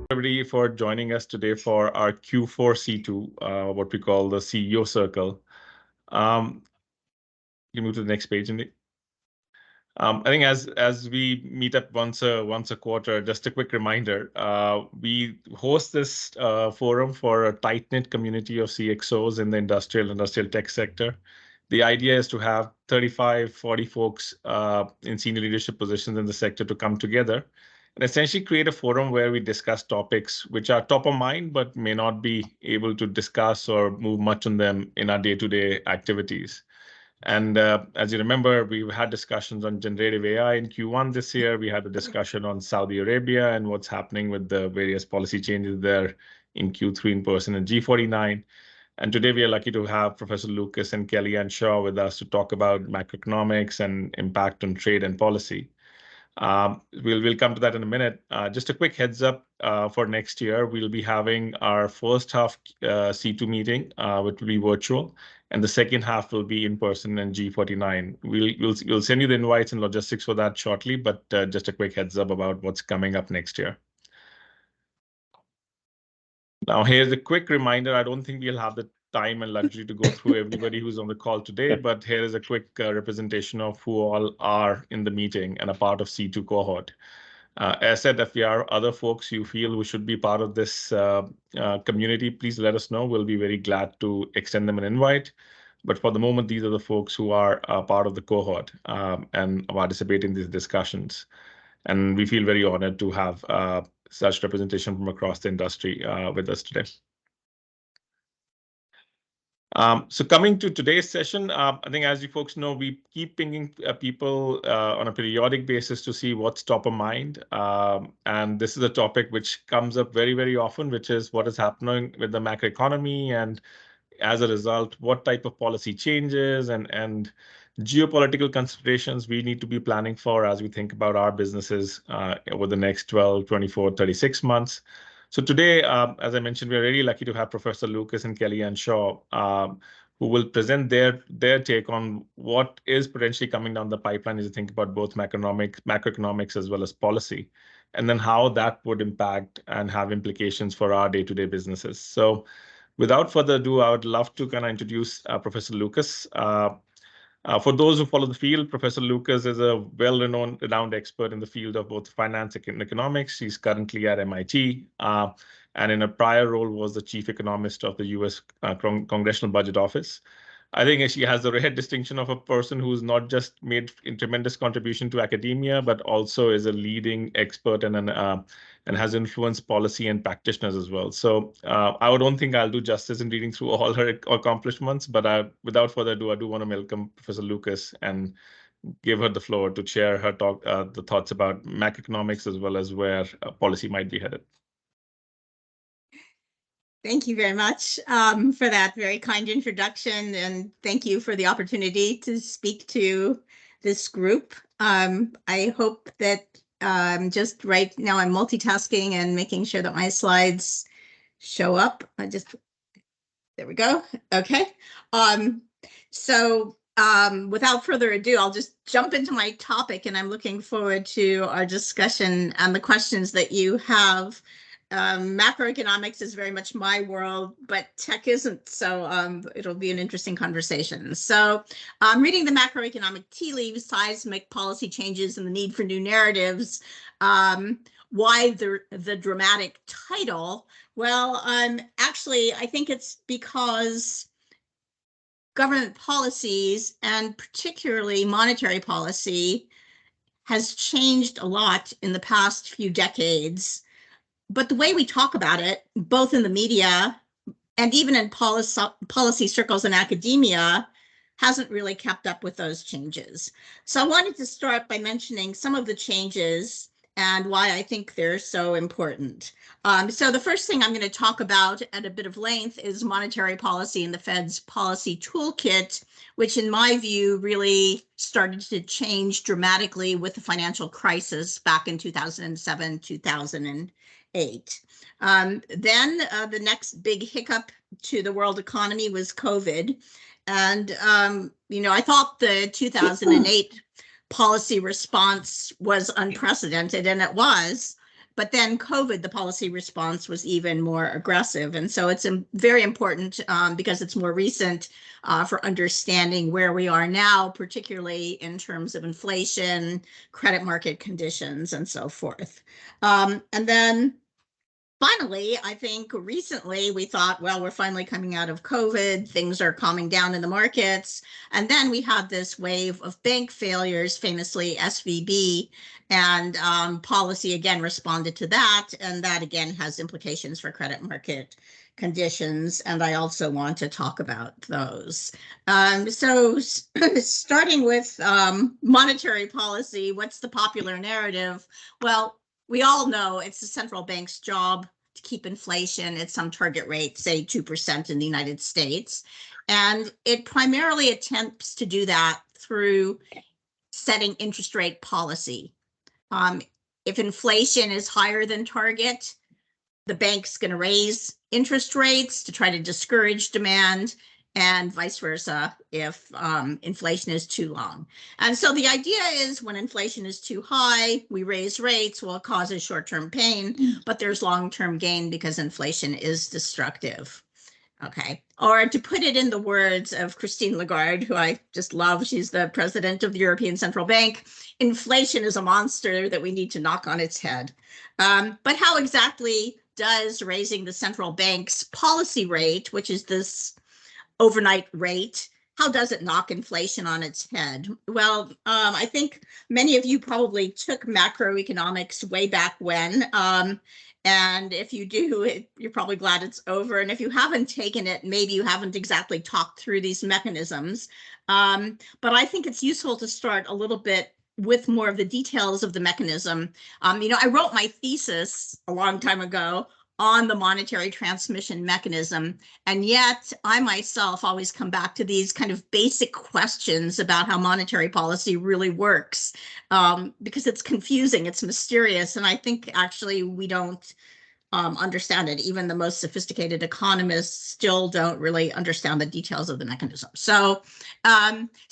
everybody for joining us today for our Q4 C2, what we call the CEO Circle. You move to the next page, Indy. I think as we meet up once a quarter, just a quick reminder, we host this forum for a tight-knit community of CXOs in the industrial tech sector. The idea is to have 35, 40 folks in senior leadership positions in the sector to come together and essentially create a forum where we discuss topics which are top of mind, but may not be able to discuss or move much on them in our day-to-day activities. And as you remember, we've had discussions on generative AI in Q1 this year. We had a discussion on Saudi Arabia and what's happening with the various policy changes there in Q3 in person and G49. And today we are lucky to have Professor Lucas and Kellyanne Shaw with us to talk about macroeconomics and impact on trade and policy. We'll come to that in a minute. Just a quick heads up for next year, we'll be having our first half C2 meeting, which will be virtual, and the second half will be in person in G49. We'll send you the invites and logistics for that shortly, but just a quick heads up about what's coming up next year. Now, here's a quick reminder. I don't think we'll have the time and luxury to go through everybody who's on the call today, but here is a quick representation of who all are in the meeting and a part of C2 cohort. As I said, if there are other folks you feel who should be part of this community, please let us know. We'll be very glad to extend them an invite. But for the moment, these are the folks who are part of the cohort and participate in these discussions. And we feel very honored to have such representation from across the industry with us today. So coming to today's session, I think as you folks know, we keep pinging people on a periodic basis to see what's top of mind. And this is a topic which comes up very, very often, which is what is happening with the macroeconomy, and as a result, what type of policy changes and geopolitical considerations we need to be planning for as we think about our businesses over the next 12, 24, 36 months. So today, as I mentioned, we're really lucky to have Professor Lucas and Kellyanne Shaw, who will present their take on what is potentially coming down the pipeline as you think about both macroeconomics as well as policy, and then how that would impact and have implications for our day-to-day businesses. So without further ado, I would love to kind of introduce Professor Lucas. For those who follow the field, Professor Lucas is a well-renowned expert in the field of both finance and economics. He's currently at MIT, and in a prior role was the chief economist of the U.S. Congressional Budget Office. I think she has the rare distinction of a person who's not just made a tremendous contribution to academia, but also is a leading expert and has influenced policy and practitioners as well. So I don't think I'll do justice in reading through all her accomplishments, but without further ado, I do want to welcome Professor Lucas and give her the floor to share her the thoughts about macroeconomics as well as where policy might be headed. Thank you very much for that very kind introduction, and thank you for the opportunity to speak to this group. I hope that just right now I'm multitasking and making sure that my slides show up. There we go. Okay. So without further ado, I'll just jump into my topic, and I'm looking forward to our discussion and the questions that you have. Macroeconomics is very much my world, but tech isn't, so it'll be an interesting conversation. So reading the macroeconomic tea leaves, seismic policy changes and the need for new narratives. Why the dramatic title? Well, actually, I think it's because government policies, and particularly monetary policy, has changed a lot in the past few decades. But the way we talk about it, both in the media and even in policy circles in academia, hasn't really kept up with those changes. So I wanted to start by mentioning some of the changes and why I think they're so important. So the first thing I'm going to talk about at a bit of length is monetary policy and the Fed's policy toolkit, which in my view really started to change dramatically with the financial crisis back in 2007, 2008. Then the next big hiccup to the world economy was COVID. And, I thought the 2008 policy response was unprecedented, and it was. But then COVID, the policy response was even more aggressive. And so it's very important because it's more recent for understanding where we are now, particularly in terms of inflation, credit market conditions, and so forth. And then finally, I think recently we thought, well, we're finally coming out of COVID, things are calming down in the markets. And then we had this wave of bank failures, famously SVB, and policy again responded to that. And that again has implications for credit market conditions. And I also want to talk about those. So starting with monetary policy, what's the popular narrative? Well, we all know it's the central bank's job to keep inflation at some target rate, say 2% in the United States. And it primarily attempts to do that through setting interest rate policy. If inflation is higher than target, the bank's going to raise interest rates to try to discourage demand, and vice versa if inflation is too long. And so the idea is when inflation is too high, we raise rates. Well, it causes short-term pain, but there's long-term gain because inflation is destructive. Okay. Or to put it in the words of Christine Lagarde, who I just love, she's the president of the European Central Bank, inflation is a monster that we need to knock on its head. But how exactly does raising the central bank's policy rate, which is this overnight rate, how does it knock inflation on its head? Well, I think many of you probably took macroeconomics way back when. And if you do, you're probably glad it's over. And if you haven't taken it, maybe you haven't exactly talked through these mechanisms. But I think it's useful to start a little bit with more of the details of the mechanism. I wrote my thesis a long time ago on the monetary transmission mechanism. And yet I myself always come back to these kind of basic questions about how monetary policy really works, because it's confusing, it's mysterious. And I think actually we don't understand it. Even the most sophisticated economists still don't really understand the details of the mechanism. So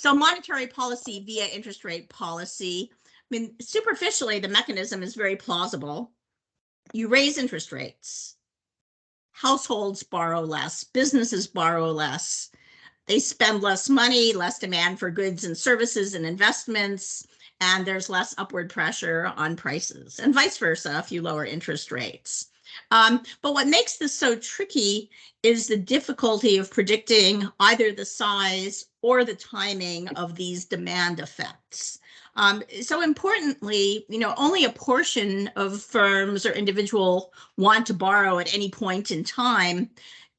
monetary policy via interest rate policy, I mean, superficially, the mechanism is very plausible. You raise interest rates. Households borrow less, businesses borrow less. They spend less money, less demand for goods and services and investments, and there's less upward pressure on prices, and vice versa if you lower interest rates. But what makes this so tricky is the difficulty of predicting either the size or the timing of these demand effects. So importantly, only a portion of firms or individuals want to borrow at any point in time.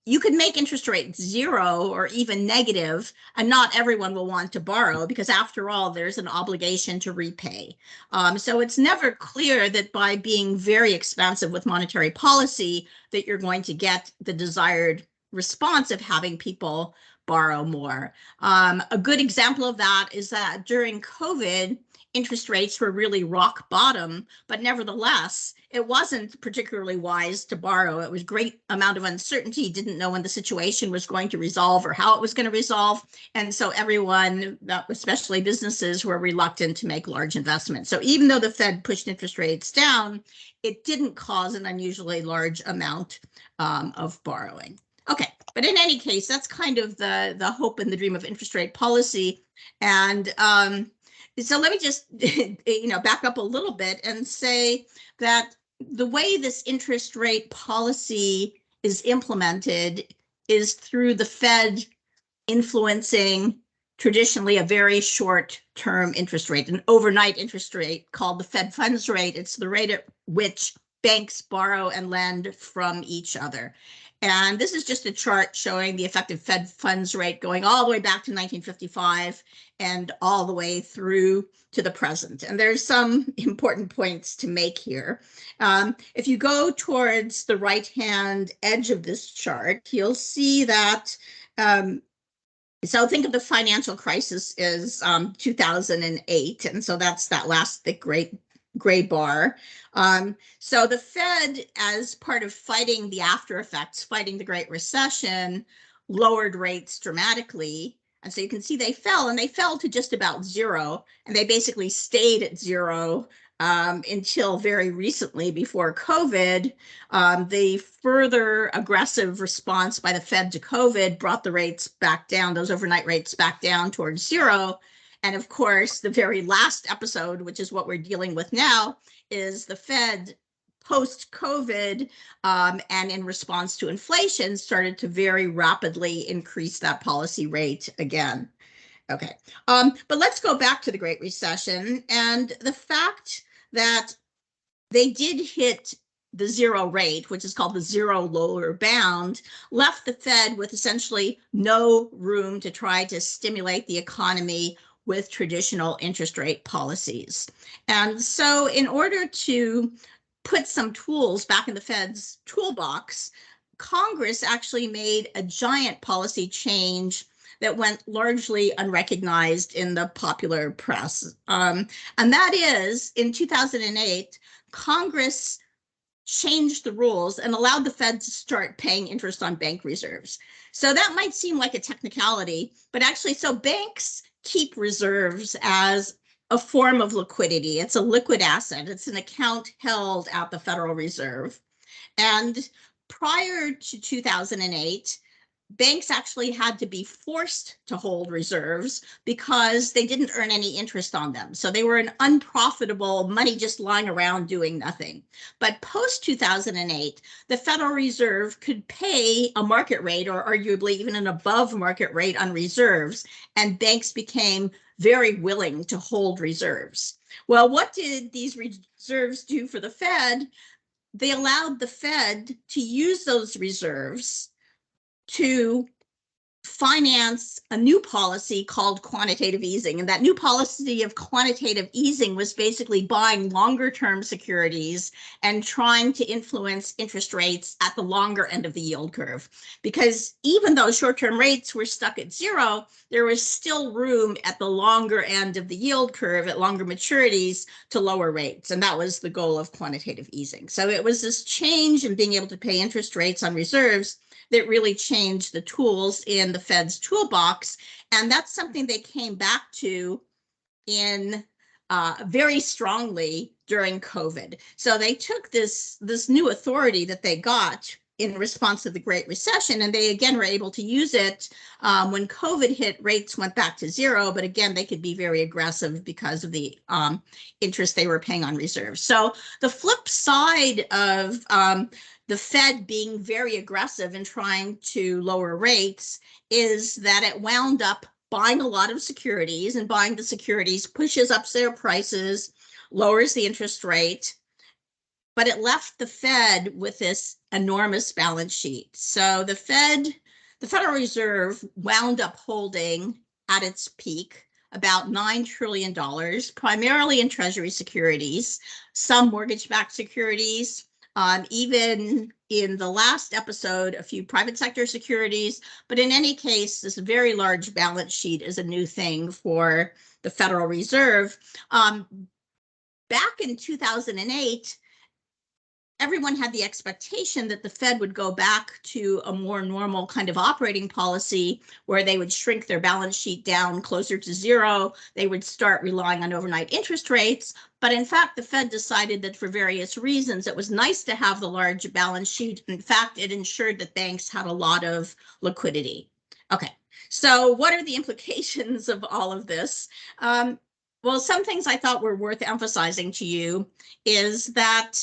You could make interest rates zero or even negative, and not everyone will want to borrow because after all, there's an obligation to repay. So it's never clear that by being very expansive with monetary policy that you're going to get the desired response of having people borrow more. A good example of that is that during COVID, interest rates were really rock bottom, but nevertheless, it wasn't particularly wise to borrow. It was great amount of uncertainty, didn't know when the situation was going to resolve or how it was going to resolve. And so everyone, especially businesses, were reluctant to make large investments. So even though the Fed pushed interest rates down, it didn't cause an unusually large amount of borrowing. Okay, but in any case, that's kind of the hope and the dream of interest rate policy. And so let me just back up a little bit and say that the way this interest rate policy is implemented is through the Fed influencing traditionally a very short-term interest rate, an overnight interest rate called the Fed funds rate. It's the rate at which banks borrow and lend from each other. And this is just a chart showing the effective Fed funds rate going all the way back to 1955 and all the way through to the present. And there's some important points to make here. If you go towards the right-hand edge of this chart, you'll see that, so think of the financial crisis as 2008. And so that's that last thick gray bar. So the Fed, as part of fighting the after effects, fighting the Great Recession, lowered rates dramatically. And so you can see they fell, and they fell to just about zero, and they basically stayed at zero until very recently before COVID. The further aggressive response by the Fed to COVID brought the rates back down, those overnight rates back down towards zero. And of course, the very last episode, which is what we're dealing with now, is the Fed post-COVID and in response to inflation started to very rapidly increase that policy rate again. Okay, but let's go back to the Great Recession and the fact that they did hit the zero rate, which is called the zero lower bound, left the Fed with essentially no room to try to stimulate the economy with traditional interest rate policies. And so in order to put some tools back in the Fed's toolbox, Congress actually made a giant policy change that went largely unrecognized in the popular press. And that is, in 2008, Congress changed the rules and allowed the Fed to start paying interest on bank reserves. So that might seem like a technicality, but actually, so banks keep reserves as a form of liquidity. It's a liquid asset. It's an account held at the Federal Reserve. And prior to 2008, banks actually had to be forced to hold reserves because they didn't earn any interest on them. So they were an unprofitable money just lying around doing nothing. But post 2008, the Federal Reserve could pay a market rate or arguably even an above market rate on reserves, and banks became very willing to hold reserves. Well, what did these reserves do for the Fed? They allowed the Fed to use those reserves to finance a new policy called quantitative easing. And that new policy of quantitative easing was basically buying longer term securities and trying to influence interest rates at the longer end of the yield curve. Because even though short-term rates were stuck at zero, there was still room at the longer end of the yield curve at longer maturities to lower rates. And that was the goal of quantitative easing. So it was this change in being able to pay interest rates on reserves that really changed the tools in the Fed's toolbox. And that's something they came back to in very strongly during COVID. So they took this new authority that they got in response to the Great Recession, and they again were able to use it when COVID hit. Rates went back to zero, but again, they could be very aggressive because of the interest they were paying on reserves. So the flip side of the Fed being very aggressive in trying to lower rates is that it wound up buying a lot of securities, and buying the securities pushes up their prices, lowers the interest rate, but it left the Fed with this enormous balance sheet. So the Federal Reserve wound up holding at its peak about $9 trillion, primarily in Treasury securities, some mortgage-backed securities, even in the last episode, a few private sector securities. But in any case, this very large balance sheet is a new thing for the Federal Reserve. Back in 2008, everyone had the expectation that the Fed would go back to a more normal kind of operating policy where they would shrink their balance sheet down closer to zero. They would start relying on overnight interest rates. But in fact, the Fed decided that for various reasons, it was nice to have the large balance sheet. In fact, it ensured that banks had a lot of liquidity. Okay, so what are the implications of all of this? Well, some things I thought were worth emphasizing to you is that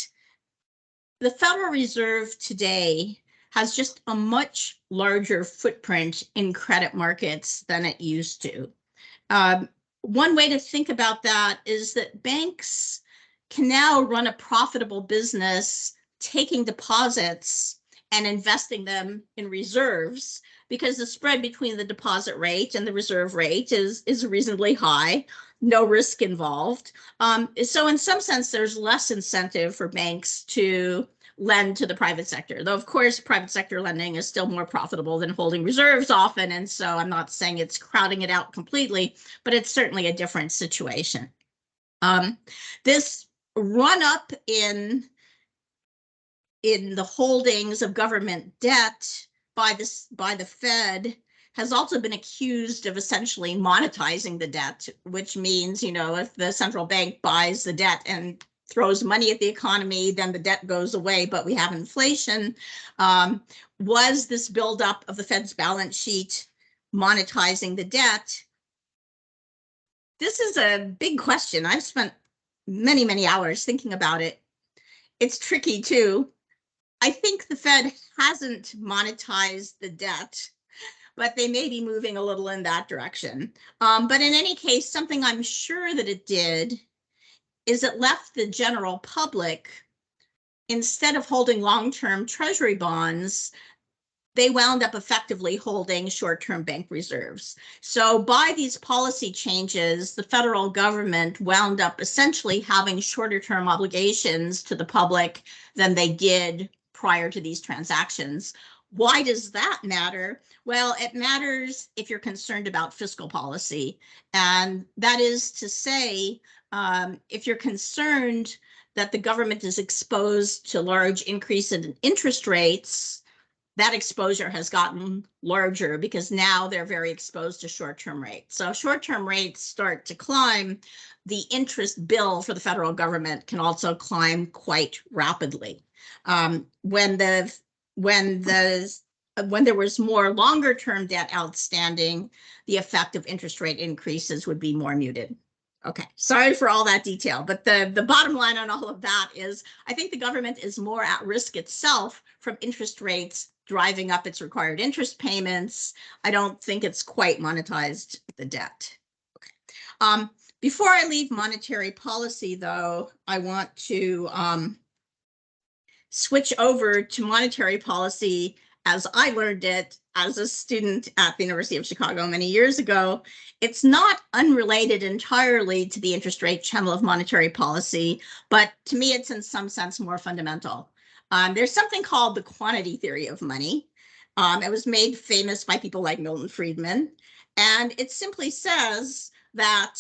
the Federal Reserve today has just a much larger footprint in credit markets than it used to. One way to think about that is that banks can now run a profitable business taking deposits and investing them in reserves, because the spread between the deposit rate and the reserve rate is reasonably high, no risk involved. So in some sense, there's less incentive for banks to lend to the private sector, though of course private sector lending is still more profitable than holding reserves often, and so I'm not saying it's crowding it out completely, but it's certainly a different situation. This run up in the holdings of government debt by the Fed has also been accused of essentially monetizing the debt, which means, if the central bank buys the debt and throws money at the economy, then the debt goes away, but we have inflation. Was this buildup of the Fed's balance sheet monetizing the debt? This is a big question. I've spent many, many hours thinking about it. It's tricky too. I think the Fed hasn't monetized the debt, but they may be moving a little in that direction. But in any case, something I'm sure that it did is it left the general public, instead of holding long-term treasury bonds, they wound up effectively holding short-term bank reserves. So by these policy changes, the federal government wound up essentially having shorter-term obligations to the public than they did prior to these transactions. Why does that matter? Well, it matters if you're concerned about fiscal policy. And that is to say, if you're concerned that the government is exposed to large increase in interest rates, that exposure has gotten larger because now they're very exposed to short-term rates. So short-term rates start to climb, the interest bill for the federal government can also climb quite rapidly. When there was more longer-term debt outstanding, the effect of interest rate increases would be more muted. Okay, sorry for all that detail, but the bottom line on all of that is I think the government is more at risk itself from interest rates driving up its required interest payments. I don't think it's quite monetized the debt. Okay. Before I leave monetary policy, though, I want to switch over to monetary policy as I learned it as a student at the University of Chicago many years ago. It's not unrelated entirely to the interest rate channel of monetary policy, but to me, it's in some sense more fundamental. There's something called the quantity theory of money. It was made famous by people like Milton Friedman, and it simply says that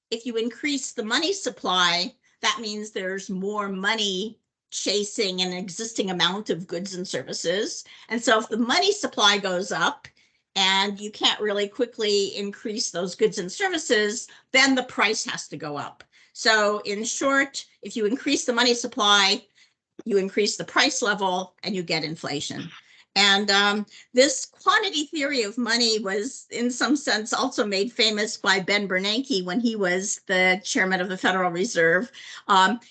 if you increase the money supply, that means there's more money chasing an existing amount of goods and services. And so if the money supply goes up and you can't really quickly increase those goods and services, then the price has to go up. So in short, if you increase the money supply, you increase the price level and you get inflation. And this quantity theory of money was in some sense also made famous by Ben Bernanke when he was the chairman of the Federal Reserve.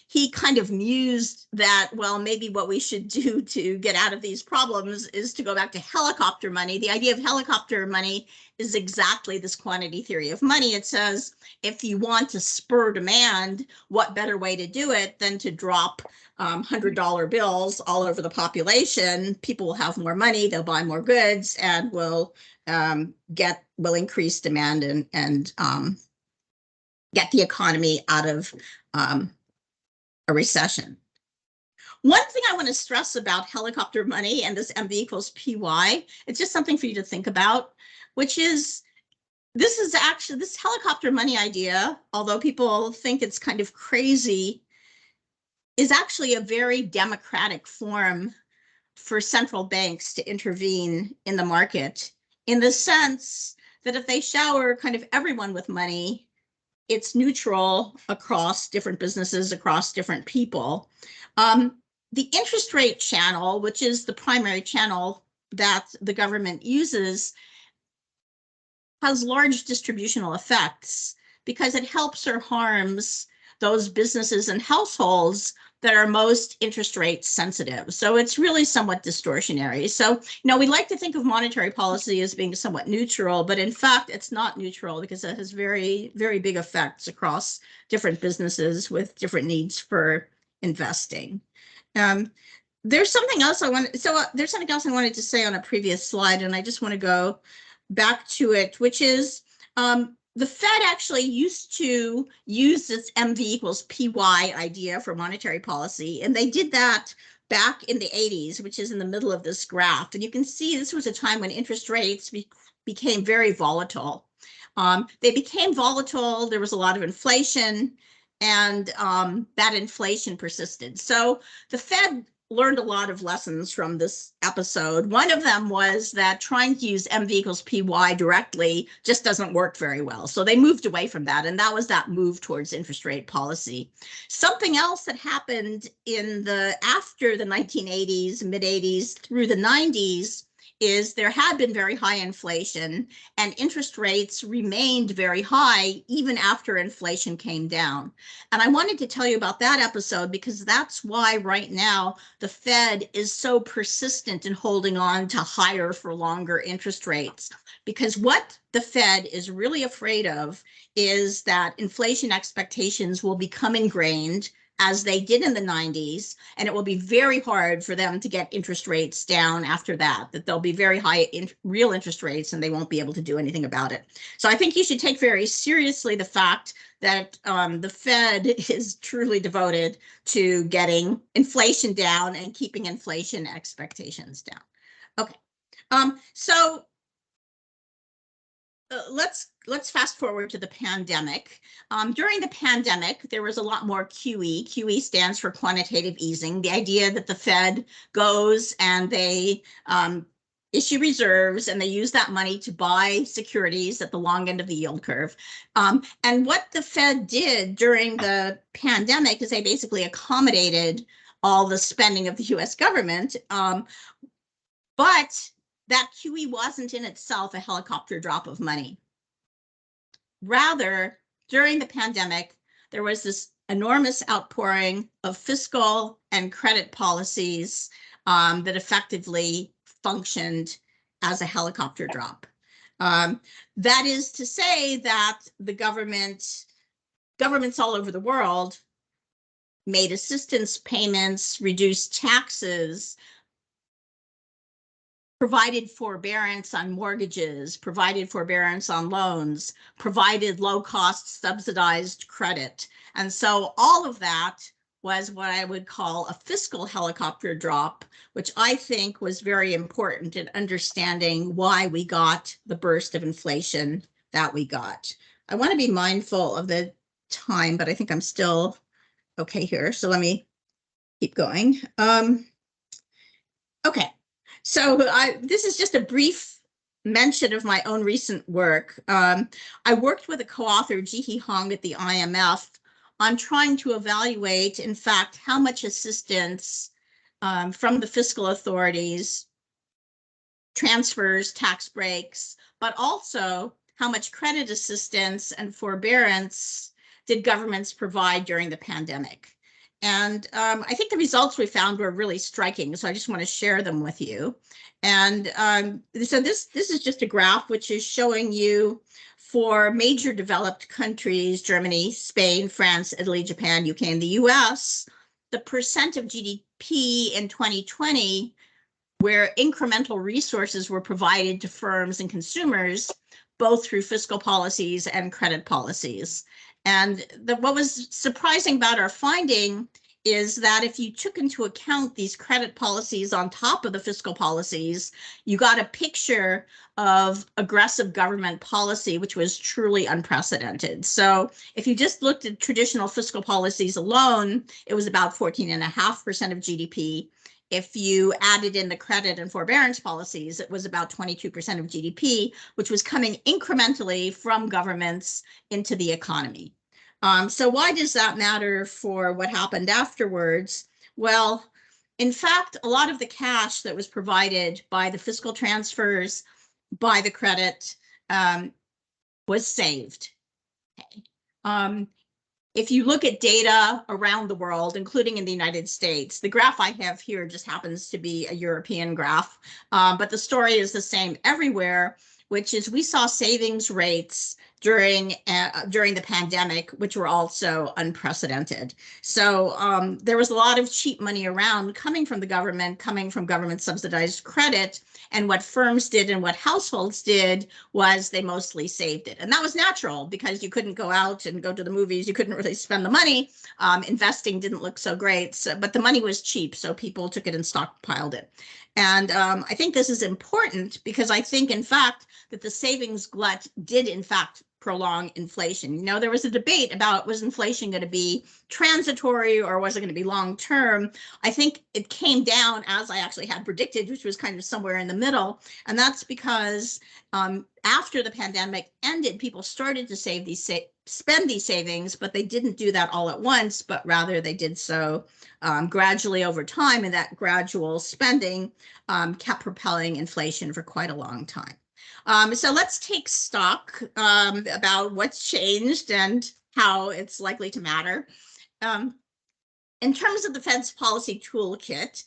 He kind of mused that, well, maybe what we should do to get out of these problems is to go back to helicopter money. The idea of helicopter money is exactly this quantity theory of money. It says, if you want to spur demand, what better way to do it than to drop $100 bills all over the population? People will have more money, they'll buy more goods, and will increase demand and get the economy out of a recession. One thing I want to stress about helicopter money and this MV equals PY, it's just something for you to think about, which is this helicopter money idea, although people think it's kind of crazy, is actually a very democratic form for central banks to intervene in the market, in the sense that if they shower kind of everyone with money, it's neutral across different businesses, across different people. The interest rate channel, which is the primary channel that the government uses, has large distributional effects because it helps or harms those businesses and households that are most interest rate sensitive. So it's really somewhat distortionary. So, we like to think of monetary policy as being somewhat neutral, but in fact, it's not neutral because it has very, very big effects across different businesses with different needs for investing. There's something else I wanted to say on a previous slide, and I just want to go back to it, which is the Fed actually used to use this MV equals PY idea for monetary policy, and they did that back in the 80s, which is in the middle of this graph. And you can see this was a time when interest rates became very volatile. They became volatile, there was a lot of inflation, and that inflation persisted. So the Fed learned a lot of lessons from this episode. One of them was that trying to use MV equals PY directly just doesn't work very well. So they moved away from that, and that was that move towards interest rate policy. Something else that happened after the 1980s, mid 80s through the 90s is there had been very high inflation, and interest rates remained very high even after inflation came down. And I wanted to tell you about that episode because that's why right now the Fed is so persistent in holding on to higher for longer interest rates. Because what the Fed is really afraid of is that inflation expectations will become ingrained, as they did in the 90s, and it will be very hard for them to get interest rates down after that there'll be very high real interest rates and they won't be able to do anything about it. So I think you should take very seriously the fact that the Fed is truly devoted to getting inflation down and keeping inflation expectations down. Okay, so let's fast forward to the pandemic. During the pandemic, there was a lot more QE. QE stands for quantitative easing, the idea that the Fed goes and they issue reserves and they use that money to buy securities at the long end of the yield curve. And what the Fed did during the pandemic is they basically accommodated all the spending of the US government, but that QE wasn't in itself a helicopter drop of money. Rather, during the pandemic, there was this enormous outpouring of fiscal and credit policies that effectively functioned as a helicopter drop. That is to say that the governments all over the world made assistance payments, reduced taxes, provided forbearance on mortgages, provided forbearance on loans, provided low-cost subsidized credit. And so all of that was what I would call a fiscal helicopter drop, which I think was very important in understanding why we got the burst of inflation that we got. I want to be mindful of the time, but I think I'm still okay here. So let me keep going. Okay. So this is just a brief mention of my own recent work. I worked with a co-author, Jihe Hong, at the IMF on trying to evaluate, in fact, how much assistance from the fiscal authorities, transfers, tax breaks, but also how much credit assistance and forbearance did governments provide during the pandemic. And I think the results we found were really striking, so I just want to share them with you. And so this is just a graph which is showing you for major developed countries, Germany, Spain, France, Italy, Japan, UK, and the US, the percent of GDP in 2020 where incremental resources were provided to firms and consumers, both through fiscal policies and credit policies. And what was surprising about our finding is that if you took into account these credit policies on top of the fiscal policies, you got a picture of aggressive government policy, which was truly unprecedented. So if you just looked at traditional fiscal policies alone, it was about 14.5% of GDP. If you added in the credit and forbearance policies, it was about 22% of GDP, which was coming incrementally from governments into the economy. So why does that matter for what happened afterwards? Well, in fact, a lot of the cash that was provided by the fiscal transfers, by the credit, was saved. Okay. If you look at data around the world, including in the United States, the graph I have here just happens to be a European graph, but the story is the same everywhere, which is we saw savings rates during the pandemic, which were also unprecedented. So there was a lot of cheap money around coming from the government, coming from government subsidized credit. And what firms did and what households did was they mostly saved it. And that was natural because you couldn't go out and go to the movies. You couldn't really spend the money. Investing didn't look so great, but the money was cheap. So people took it and stockpiled it. And I think this is important because I think, in fact, that the savings glut did, in fact, prolong inflation. You know, there was a debate about, was inflation going to be transitory or was it going to be long term? I think it came down, as I actually had predicted, which was kind of somewhere in the middle. And that's because after the pandemic ended, people started to spend these savings, but they didn't do that all at once, but rather they did so gradually over time. And that gradual spending kept propelling inflation for quite a long time. So let's take stock about what's changed and how it's likely to matter. In terms of the Fed's policy toolkit,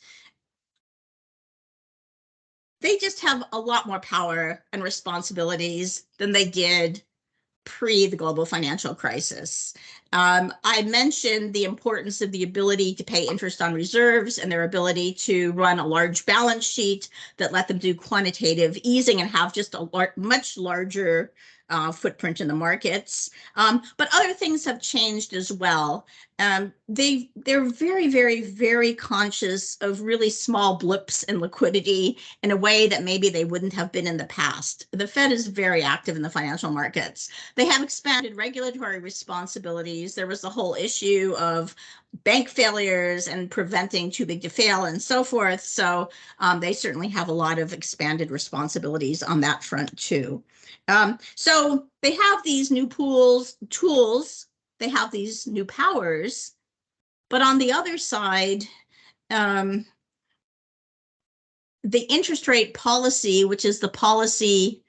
they just have a lot more power and responsibilities than they did pre the global financial crisis. I mentioned the importance of the ability to pay interest on reserves and their ability to run a large balance sheet that let them do quantitative easing and have just a much larger footprint in the markets. But other things have changed as well. They're very, very, very conscious of really small blips in liquidity in a way that maybe they wouldn't have been in the past. The Fed is very active in the financial markets. They have expanded regulatory responsibilities. There was the whole issue of bank failures and preventing too big to fail and so forth. So they certainly have a lot of expanded responsibilities on that front too. So they have these new tools, they have these new powers, but on the other side, the interest rate policy, which is the policy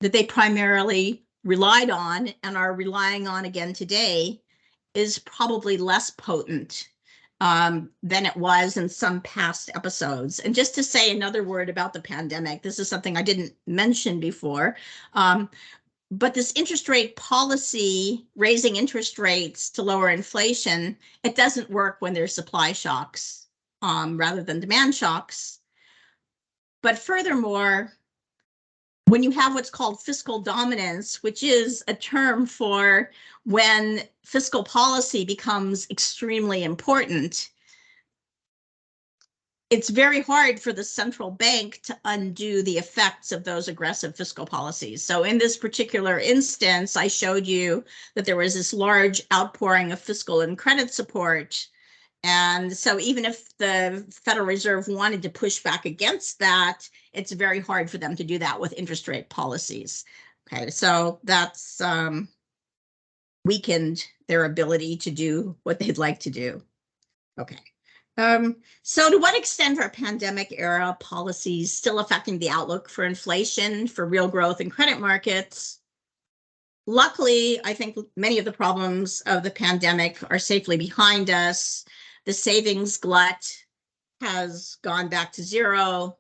that they primarily relied on and are relying on again today, is probably less potent than it was in some past episodes. And just to say another word about the pandemic, this is something I didn't mention before, but this interest rate policy, raising interest rates to lower inflation, it doesn't work when there's supply shocks rather than demand shocks. But furthermore, when you have what's called fiscal dominance, which is a term for when fiscal policy becomes extremely important, it's very hard for the central bank to undo the effects of those aggressive fiscal policies. So in this particular instance, I showed you that there was this large outpouring of fiscal and credit support. And so even if the Federal Reserve wanted to push back against that, it's very hard for them to do that with interest rate policies. Okay, so that's weakened their ability to do what they'd like to do. Okay. So to what extent are pandemic era policies still affecting the outlook for inflation, for real growth in credit markets? Luckily, I think many of the problems of the pandemic are safely behind us. The savings glut has gone back to zero.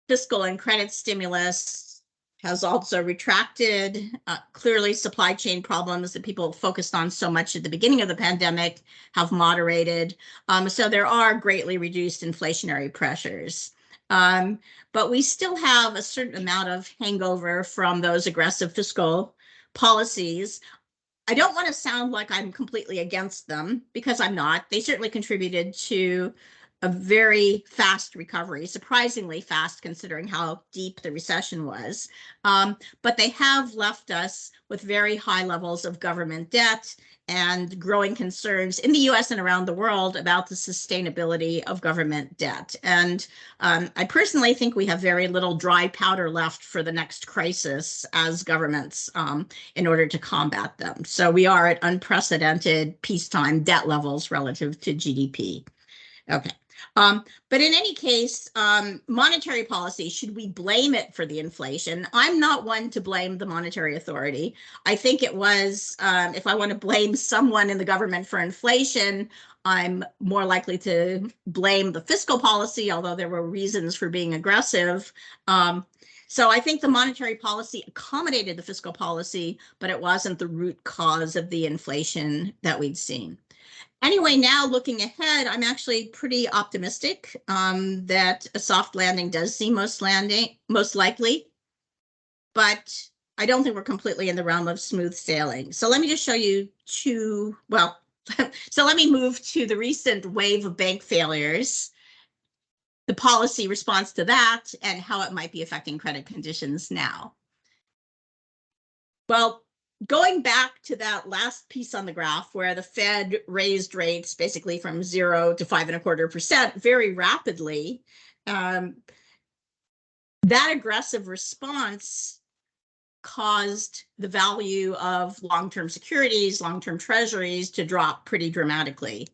Fiscal and credit stimulus has also retracted. Clearly, supply chain problems that people focused on so much at the beginning of the pandemic have moderated. So there are greatly reduced inflationary pressures. But we still have a certain amount of hangover from those aggressive fiscal policies. I don't want to sound like I'm completely against them, because I'm not. They certainly contributed to a very fast recovery, surprisingly fast considering how deep the recession was. But they have left us with very high levels of government debt and growing concerns in the US and around the world about the sustainability of government debt. And I personally think we have very little dry powder left for the next crisis as governments in order to combat them. So we are at unprecedented peacetime debt levels relative to GDP. Okay. But in any case, monetary policy, should we blame it for the inflation? I'm not one to blame the monetary authority. I think it was, if I want to blame someone in the government for inflation, I'm more likely to blame the fiscal policy, although there were reasons for being aggressive. So I think the monetary policy accommodated the fiscal policy, but it wasn't the root cause of the inflation that we'd seen. Anyway, now looking ahead, I'm actually pretty optimistic that a soft landing does seem most likely, but I don't think we're completely in the realm of smooth sailing. So let me just show you so let me move to the recent wave of bank failures, the policy response to that, and how it might be affecting credit conditions now. Well, going back to that last piece on the graph where the Fed raised rates basically from 0 to 5.25% very rapidly, that aggressive response caused the value of long-term securities, long-term treasuries to drop pretty dramatically.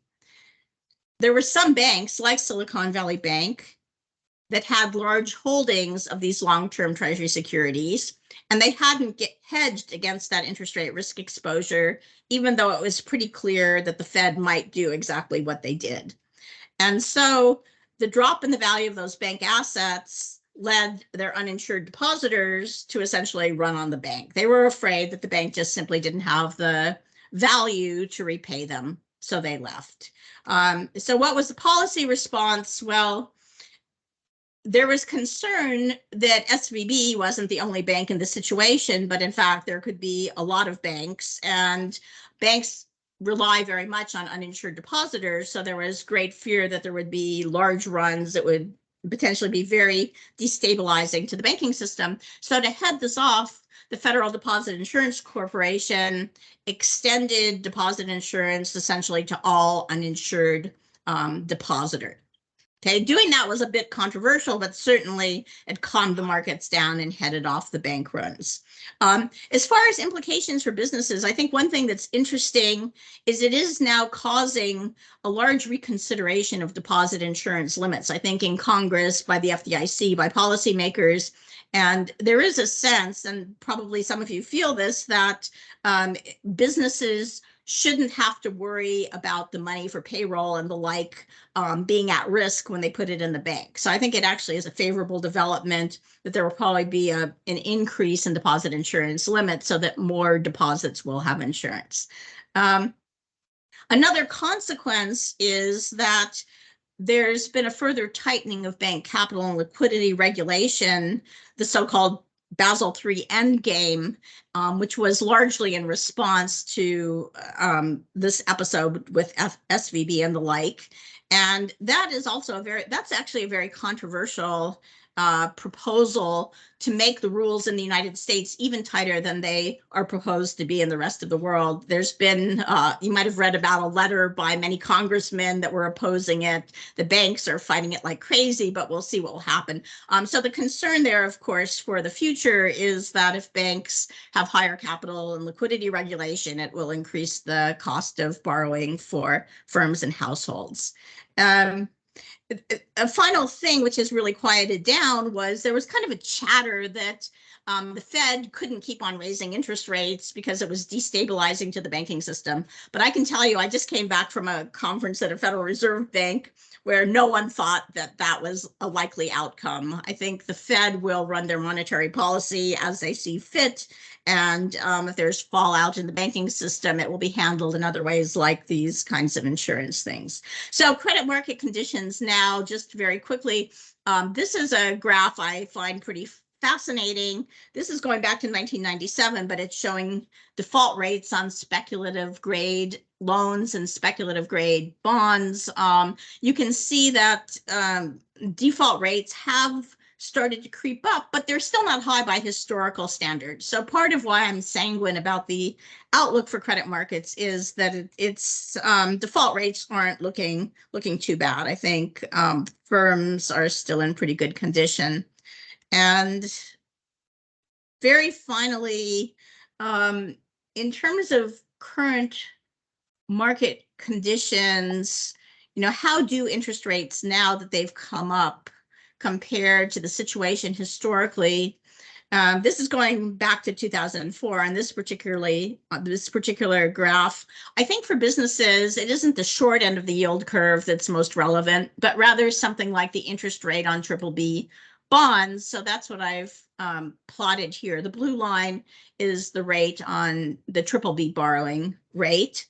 There were some banks like Silicon Valley Bank that had large holdings of these long-term treasury securities, and they hadn't hedged against that interest rate risk exposure, even though it was pretty clear that the Fed might do exactly what they did. And so the drop in the value of those bank assets led their uninsured depositors to essentially run on the bank. They were afraid that the bank just simply didn't have the value to repay them, so they left. So what was the policy response? Well, there was concern that SVB wasn't the only bank in the situation, but in fact, there could be a lot of banks, and banks rely very much on uninsured depositors. So there was great fear that there would be large runs that would potentially be very destabilizing to the banking system. So to head this off, the Federal Deposit Insurance Corporation extended deposit insurance essentially to all uninsured depositors. Okay, doing that was a bit controversial, but certainly it calmed the markets down and headed off the bank runs. As far as implications for businesses, I think one thing that's interesting is it is now causing a large reconsideration of deposit insurance limits, I think in Congress, by the FDIC, by policymakers. And there is a sense, and probably some of you feel this, that businesses shouldn't have to worry about the money for payroll and the like being at risk when they put it in the bank. So I think it actually is a favorable development that there will probably be an increase in deposit insurance limits so that more deposits will have insurance. Another consequence is that there's been a further tightening of bank capital and liquidity regulation, the so-called Basel III endgame, which was largely in response to this episode with SVB and the like. And that is also that's actually a very controversial proposal to make the rules in the United States even tighter than they are proposed to be in the rest of the world. There's been, you might have read about a letter by many congressmen that were opposing it. The banks are fighting it like crazy, but we'll see what will happen. So the concern there, of course, for the future is that if banks have higher capital and liquidity regulation, it will increase the cost of borrowing for firms and households. A final thing, which has really quieted down, was there was kind of a chatter that the Fed couldn't keep on raising interest rates because it was destabilizing to the banking system. But I can tell you, I just came back from a conference at a Federal Reserve Bank where no one thought that that was a likely outcome. I think the Fed will run their monetary policy as they see fit. And if there's fallout in the banking system, it will be handled in other ways like these kinds of insurance things. So credit market conditions now, just very quickly, this is a graph I find pretty fascinating. This is going back to 1997, but it's showing default rates on speculative grade loans and speculative grade bonds. You can see that default rates have started to creep up, but they're still not high by historical standards. So part of why I'm sanguine about the outlook for credit markets is that it's default rates aren't looking too bad. I think firms are still in pretty good condition. And very finally, in terms of current market conditions, how do interest rates, now that they've come up, compared to the situation historically? This is going back to 2004, and this particular graph. I think for businesses, it isn't the short end of the yield curve that's most relevant, but rather something like the interest rate on BBB bonds. So that's what I've plotted here. The blue line is the rate on the BBB borrowing rate.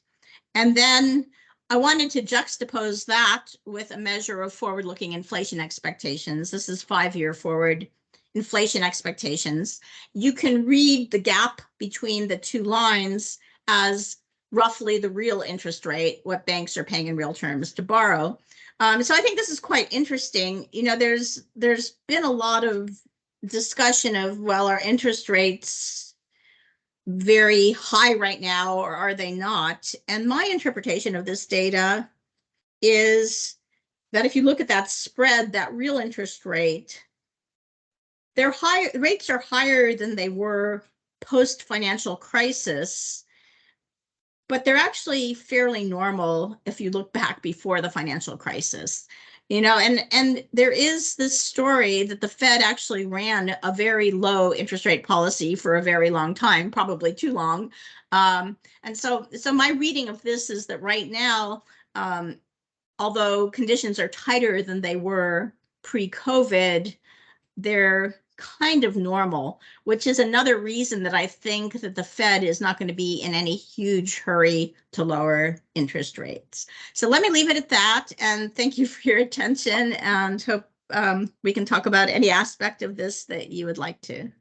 And then I wanted to juxtapose that with a measure of forward-looking inflation expectations. This is 5-year forward inflation expectations. You can read the gap between the two lines as roughly the real interest rate, what banks are paying in real terms to borrow. So I think this is quite interesting. There's been a lot of discussion of, well, are interest rates very high right now, or are they not? And my interpretation of this data is that if you look at that spread, that real interest rate, their rates are higher than they were post-financial crisis, but they're actually fairly normal if you look back before the financial crisis. And there is this story that the Fed actually ran a very low interest rate policy for a very long time, probably too long. And so my reading of this is that right now, although conditions are tighter than they were pre-COVID, they're kind of normal, which is another reason that I think that the Fed is not going to be in any huge hurry to lower interest rates. So let me leave it at that. And thank you for your attention, and hope we can talk about any aspect of this that you would like to.